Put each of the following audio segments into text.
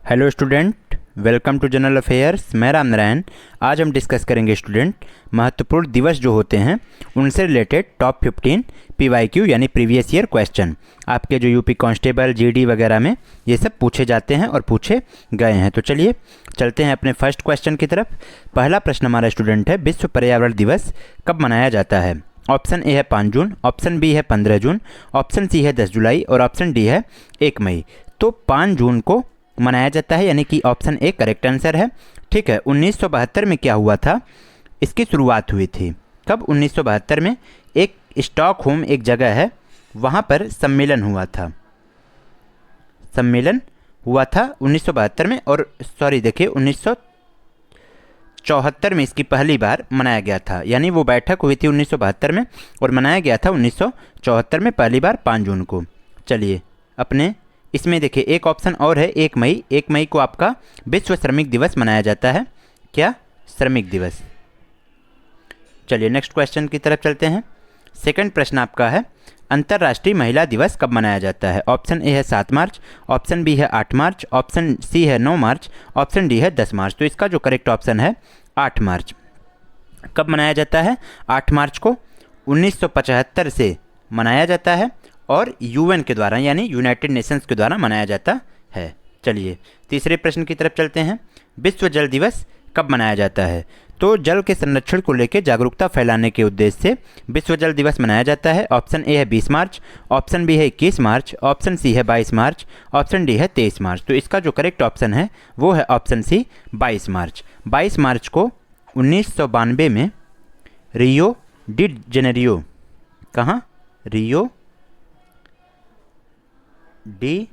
Hello student, welcome to general affairs. मैं राम नारायण। आज हम डिस्कस करेंगे स्टूडेंट महत्वपूर्ण दिवस जो होते हैं उनसे रिलेटेड टॉप 15 पीवाईक्यू यानी प्रीवियस ईयर क्वेश्चन। आपके जो यूपी कांस्टेबल जीडी वगैरह में ये सब पूछे जाते हैं और पूछे गए हैं। तो चलिए चलते हैं अपने फर्स्ट क्वेश्चन की तरफ। पहला प्रश्न हमारा स्टूडेंट है, विश्व पर्यावरण दिवस कब मनाया जाता है? ऑप्शन ए है 5 जून, ऑप्शन बी है 15 जून, ऑप्शन सी है 10 जुलाई और ऑप्शन डी है 1 मई। तो 5 जून को मनाया जाता है, यानी कि ऑप्शन ए करेक्ट आंसर है। ठीक है, 1972 में क्या हुआ था? इसकी शुरुआत हुई थी कब? 1972 में एक स्टॉकहोम एक जगह है, वहाँ पर सम्मेलन हुआ था। सम्मेलन हुआ था 1972 में, और सॉरी देखिए 1974 में इसकी पहली बार मनाया गया था। यानी वो बैठक हुई थी 1972 में और मनाया गया था 1974 में पहली बार 5 जून को। चलिए अपने इसमें देखिए एक ऑप्शन और है 1 मई। 1 मई को आपका विश्व श्रमिक दिवस मनाया जाता है। क्या? श्रमिक दिवस। चलिए नेक्स्ट क्वेश्चन की तरफ चलते हैं। सेकंड प्रश्न आपका है, अंतर्राष्ट्रीय महिला दिवस कब मनाया जाता है? ऑप्शन ए है 7 मार्च, ऑप्शन बी है 8 मार्च, ऑप्शन सी है 9 मार्च, ऑप्शन डी है 10 मार्च। तो इसका जो करेक्ट ऑप्शन है 8 मार्च। कब मनाया जाता है? 8 मार्च को 1975 से मनाया जाता है और यूएन के द्वारा यानी यूनाइटेड नेशंस के द्वारा मनाया जाता है। चलिए तीसरे प्रश्न की तरफ चलते हैं। विश्व जल दिवस कब मनाया जाता है? तो जल के संरक्षण को लेकर जागरूकता फैलाने के उद्देश्य से विश्व जल दिवस मनाया जाता है। ऑप्शन ए है 20 मार्च, ऑप्शन बी है 21 मार्च, ऑप्शन सी है 22 मार्च, ऑप्शन डी है 23 मार्च। तो इसका जो करेक्ट ऑप्शन है वो है ऑप्शन सी 22 मार्च। 22 मार्च को 1992 में रियो डी जेनेरियो, कहाँ? रियो डी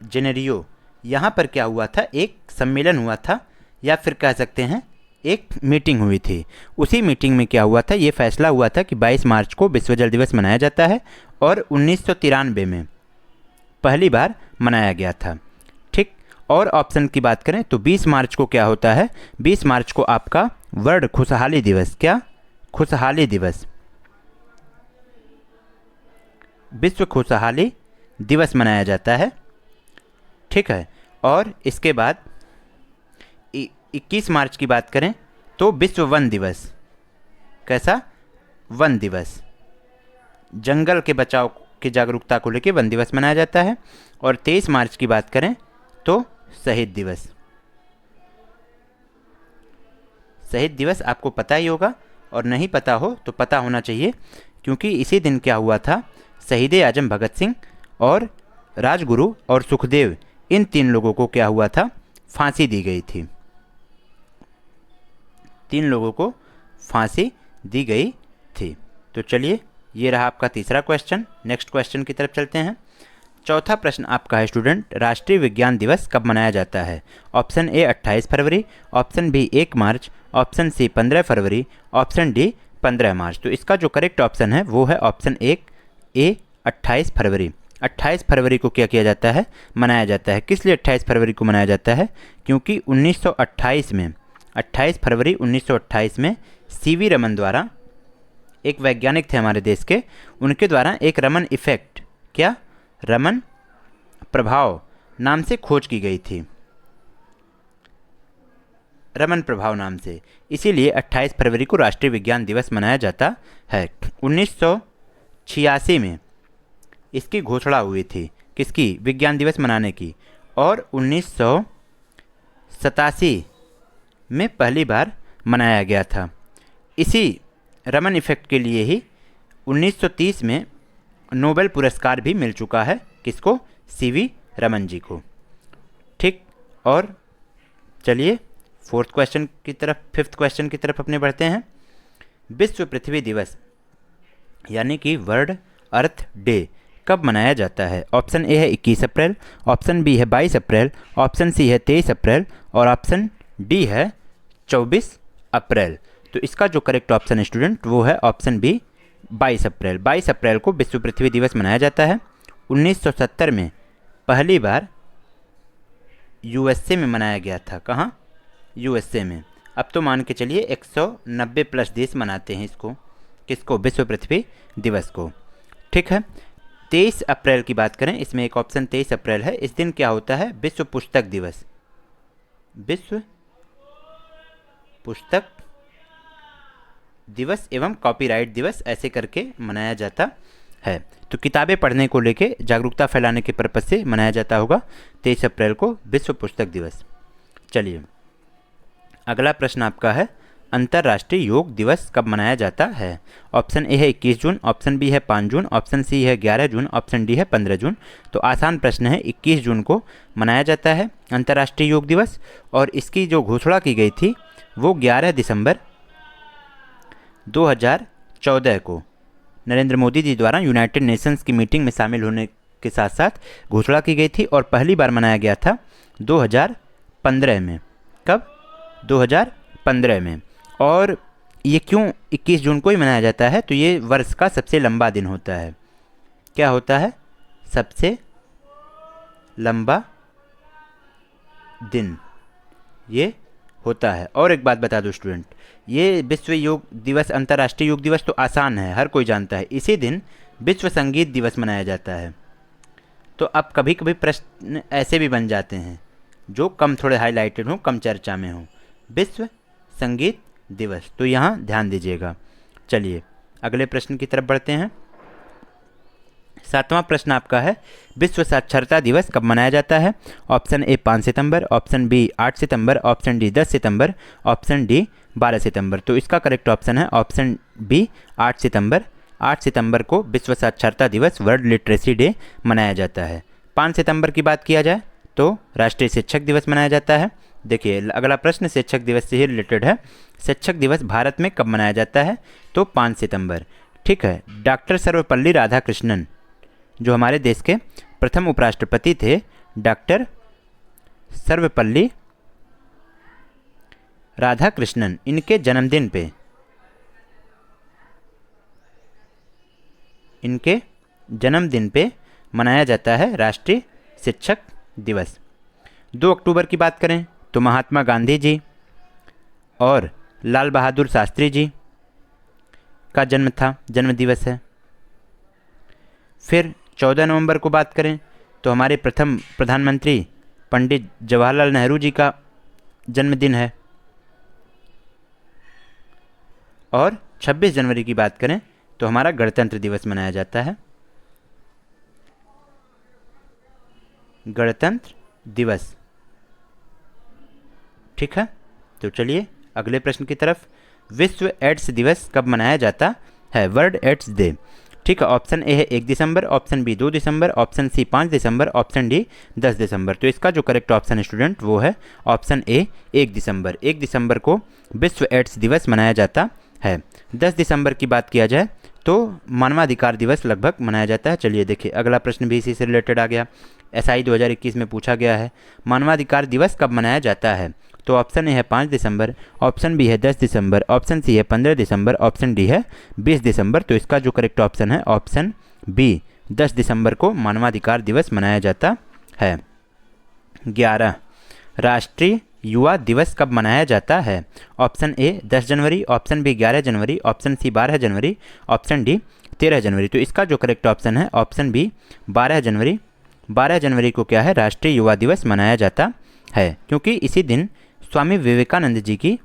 जेनेरियो, यहाँ पर क्या हुआ था? एक सम्मेलन हुआ था, या फिर कह सकते हैं एक मीटिंग हुई थी। उसी मीटिंग में क्या हुआ था? ये फैसला हुआ था कि 22 मार्च को विश्व जल दिवस मनाया जाता है और 1993 में पहली बार मनाया गया था। ठीक, और ऑप्शन की बात करें तो 20 मार्च को क्या होता है? 20 मार्च को आपका वर्ल्ड खुशहाली दिवस, क्या? खुशहाली दिवस, विश्व खुशहाली दिवस मनाया जाता है। ठीक है, और इसके बाद 21 मार्च की बात करें तो विश्व वन दिवस, कैसा? वन दिवस, जंगल के बचाव की जागरूकता को लेकर वन दिवस मनाया जाता है। और 23 मार्च की बात करें तो शहीद दिवस। शहीद दिवस आपको पता ही होगा, और नहीं पता हो तो पता होना चाहिए, क्योंकि इसी दिन क्या हुआ था? शहीद आजम भगत सिंह और राजगुरु और सुखदेव, इन 3 लोगों को क्या हुआ था? फांसी दी गई थी। 3 लोगों को फांसी दी गई थी। तो चलिए ये रहा आपका तीसरा क्वेश्चन। नेक्स्ट क्वेश्चन की तरफ चलते हैं। चौथा प्रश्न आपका है स्टूडेंट, राष्ट्रीय विज्ञान दिवस कब मनाया जाता है? ऑप्शन ए 28 फरवरी, ऑप्शन बी 1 मार्च, ऑप्शन सी 15 फरवरी, ऑप्शन डी 15 मार्च। तो इसका जो करेक्ट ऑप्शन है वो है ऑप्शन ए 28 फरवरी। 28 फरवरी को क्या किया जाता है? मनाया जाता है। किस लिए 28 फरवरी को मनाया जाता है? क्योंकि 1928 में 28 फरवरी 1928 में सीवी रमन द्वारा, एक वैज्ञानिक थे हमारे देश के, उनके द्वारा एक रमन इफेक्ट, क्या? रमन प्रभाव नाम से खोज की गई थी। रमन प्रभाव नाम से, इसीलिए 28 फरवरी को राष्ट्रीय विज्ञान दिवस मनाया जाता है। 1986 में इसकी घोषणा हुई थी, किसकी? विज्ञान दिवस मनाने की। और 1987 में पहली बार मनाया गया था। इसी रमन इफेक्ट के लिए ही 1930 में नोबेल पुरस्कार भी मिल चुका है। किसको? सीवी रमन जी को। ठीक, और चलिए फिफ्थ क्वेश्चन की तरफ अपने बढ़ते हैं। विश्व पृथ्वी दिवस यानी कि वर्ल्ड अर्थ डे कब मनाया जाता है? ऑप्शन ए है 21 अप्रैल, ऑप्शन बी है 22 अप्रैल, ऑप्शन सी है 23 अप्रैल और ऑप्शन डी है 24 अप्रैल। तो इसका जो करेक्ट ऑप्शन है स्टूडेंट वो है ऑप्शन बी 22 अप्रैल। 22 अप्रैल को विश्व पृथ्वी दिवस मनाया जाता है। 1970 में पहली बार यूएसए में मनाया गया था। कहाँ? यूएसए में। अब तो मान के चलिए 190 प्लस देश मनाते हैं इसको, किसको? विश्व पृथ्वी दिवस को। ठीक है, 23 अप्रैल की बात करें, इसमें एक ऑप्शन 23 अप्रैल है। इस दिन क्या होता है? विश्व पुस्तक दिवस। विश्व पुस्तक दिवस एवं कॉपीराइट दिवस ऐसे करके मनाया जाता है। तो किताबें पढ़ने को लेके जागरूकता फैलाने के पर्पज से मनाया जाता होगा 23 अप्रैल को विश्व पुस्तक दिवस। चलिए अगला प्रश्न आपका है, अंतर्राष्ट्रीय योग दिवस कब मनाया जाता है? ऑप्शन ए है 21 जून, ऑप्शन बी है 5 जून, ऑप्शन सी है 11 जून, ऑप्शन डी है 15 जून। तो आसान प्रश्न है, 21 जून को मनाया जाता है अंतर्राष्ट्रीय योग दिवस, और इसकी जो घोषणा की गई थी वो 11 दिसंबर 2014 को नरेंद्र मोदी जी द्वारा यूनाइटेड नेशंस की मीटिंग में शामिल होने के साथ साथ घोषणा की गई थी, और पहली बार मनाया गया था 2015 में। कब? 2015 में। और ये क्यों 21 जून को ही मनाया जाता है? तो ये वर्ष का सबसे लंबा दिन होता है। क्या होता है? सबसे लंबा दिन ये होता है। और एक बात बता दो स्टूडेंट, ये विश्व योग दिवस, अंतर्राष्ट्रीय योग दिवस तो आसान है, हर कोई जानता है। इसी दिन विश्व संगीत दिवस मनाया जाता है। तो अब कभी कभी प्रश्न ऐसे भी बन जाते हैं जो कम थोड़े हाईलाइटेड हों, कम चर्चा में हों। विश्व संगीत दिवस, तो यहाँ ध्यान दीजिएगा। चलिए अगले प्रश्न की तरफ बढ़ते हैं। 7वां प्रश्न आपका है, विश्व साक्षरता दिवस कब मनाया जाता है? ऑप्शन ए 5 सितंबर, ऑप्शन बी 8 सितंबर, ऑप्शन डी 10 सितंबर, ऑप्शन डी 12 सितंबर। तो इसका करेक्ट ऑप्शन है ऑप्शन बी 8 सितंबर। 8 सितंबर को विश्व साक्षरता दिवस, वर्ल्ड लिटरेसी डे मनाया जाता है। 5 सितंबर की बात किया जाए तो राष्ट्रीय शिक्षक दिवस मनाया जाता है। देखिए अगला प्रश्न शिक्षक दिवस से ही रिलेटेड है। शिक्षक दिवस भारत में कब मनाया जाता है? तो 5 सितंबर। ठीक है। डॉक्टर सर्वपल्ली राधाकृष्णन जो हमारे देश के प्रथम उपराष्ट्रपति थे, डॉक्टर सर्वपल्ली राधाकृष्णन, इनके जन्मदिन पे मनाया जाता है राष्ट्रीय शिक्षक दिवस। 2 अक्टूबर की बात करें तो महात्मा गांधी जी और लाल बहादुर शास्त्री जी का जन्म दिवस है। फिर 14 नवंबर को बात करें तो हमारे प्रथम प्रधानमंत्री पंडित जवाहरलाल नेहरू जी का जन्मदिन है। और 26 जनवरी की बात करें तो हमारा गणतंत्र दिवस मनाया जाता है। गणतंत्र दिवस, ठीक है। तो चलिए अगले प्रश्न की तरफ। विश्व एड्स दिवस कब मनाया जाता है? World AIDS day. ठीक है। ऑप्शन ए है 1 दिसंबर, ऑप्शन बी 2 दिसंबर, ऑप्शन सी 5 दिसंबर, ऑप्शन डी 10 दिसंबर। तो इसका जो करेक्ट ऑप्शन है स्टूडेंट वो है ऑप्शन ए 1 दिसंबर। 1 दिसंबर को विश्व एड्स दिवस मनाया जाता है। 10 दिसंबर की बात किया जाए तो मानवाधिकार दिवस लगभग मनाया जाता है। चलिए देखिए अगला प्रश्न भी इसी से रिलेटेड आ गया। SI 2021 में पूछा गया है मानवाधिकार दिवस कब मनाया जाता है? तो ऑप्शन ए है 5 दिसंबर, ऑप्शन बी है 10 दिसंबर, ऑप्शन सी है 15 दिसंबर, ऑप्शन डी है 20 दिसंबर। तो इसका जो करेक्ट ऑप्शन है ऑप्शन बी 10 दिसंबर को मानवाधिकार दिवस मनाया जाता है। 11 राष्ट्रीय युवा दिवस कब मनाया जाता है? ऑप्शन ए 10 जनवरी, ऑप्शन बी 11 जनवरी, ऑप्शन सी 12 जनवरी, ऑप्शन डी 13 जनवरी। तो इसका जो करेक्ट ऑप्शन है ऑप्शन बी 12 जनवरी। 12 जनवरी को क्या है? राष्ट्रीय युवा दिवस मनाया जाता है, क्योंकि इसी दिन स्वामी विवेकानंद जी की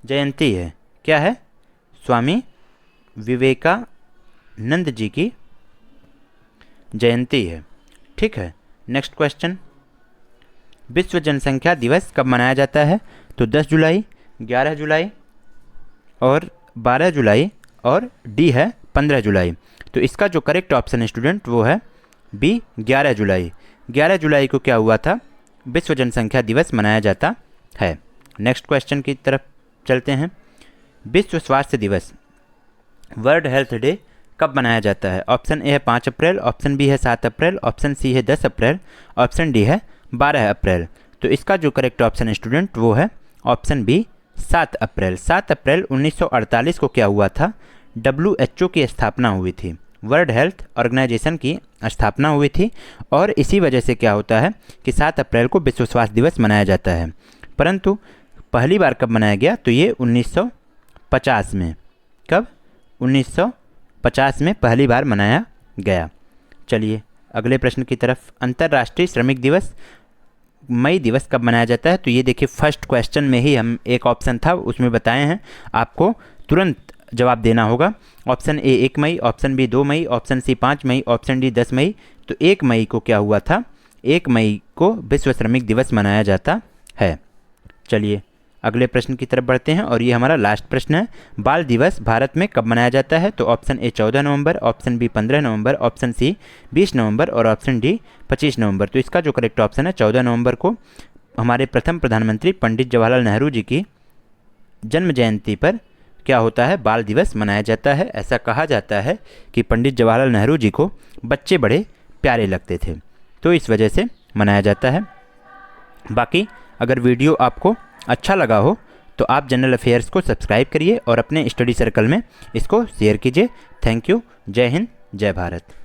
जयंती है। क्या है? स्वामी विवेकानंद जी की जयंती है। ठीक है। नेक्स्ट क्वेश्चन, विश्व जनसंख्या दिवस कब मनाया जाता है? तो 10 जुलाई, 11 जुलाई और 12 जुलाई, और डी है 15 जुलाई। तो इसका जो करेक्ट ऑप्शन है स्टूडेंट वो है बी 11 जुलाई। 11 जुलाई को क्या हुआ था? विश्व जनसंख्या दिवस मनाया जाता है। नेक्स्ट क्वेश्चन की तरफ चलते हैं। विश्व स्वास्थ्य दिवस, वर्ल्ड हेल्थ डे कब मनाया जाता है? ऑप्शन ए है 5 अप्रैल, ऑप्शन बी है 7 अप्रैल, ऑप्शन सी है 10 अप्रैल, ऑप्शन डी है 12 अप्रैल। तो इसका जो करेक्ट ऑप्शन है स्टूडेंट वो है ऑप्शन बी 7 अप्रैल। 7 अप्रैल 1948 को क्या हुआ था? WHO की स्थापना हुई थी, वर्ल्ड हेल्थ ऑर्गेनाइजेशन की स्थापना हुई थी, और इसी वजह से क्या होता है कि 7 अप्रैल को विश्व स्वास्थ्य दिवस मनाया जाता है। परंतु पहली बार कब मनाया गया? तो ये 1950 में। कब? 1950 में पहली बार मनाया गया। चलिए अगले प्रश्न की तरफ। अंतर्राष्ट्रीय श्रमिक दिवस मई दिवस कब मनाया जाता है? तो ये देखिए फर्स्ट क्वेश्चन में ही हम एक ऑप्शन था उसमें बताए हैं, आपको तुरंत जवाब देना होगा। ऑप्शन ए 1 मई, ऑप्शन बी 2 मई, ऑप्शन सी 5 मई, ऑप्शन डी 10 मई। तो 1 मई को क्या हुआ था? 1 मई को विश्व श्रमिक दिवस मनाया जाता है। चलिए अगले प्रश्न की तरफ बढ़ते हैं और ये हमारा लास्ट प्रश्न है। बाल दिवस भारत में कब मनाया जाता है? तो ऑप्शन ए 14 नवंबर, ऑप्शन बी 15 नवंबर, ऑप्शन सी 20 नवंबर और ऑप्शन डी 25 नवंबर। तो इसका जो करेक्ट ऑप्शन है 14 नवंबर को हमारे प्रथम प्रधानमंत्री पंडित जवाहरलाल नेहरू जी की जन्म जयंती पर क्या होता है? बाल दिवस मनाया जाता है। ऐसा कहा जाता है कि पंडित जवाहरलाल नेहरू जी को बच्चे बड़े प्यारे लगते थे, तो इस वजह से मनाया जाता है। बाकी अगर वीडियो आपको अच्छा लगा हो तो आप जनरल अफेयर्स को सब्सक्राइब करिए और अपने स्टडी सर्कल में इसको शेयर कीजिए। Thank you. जय हिंद, जय भारत।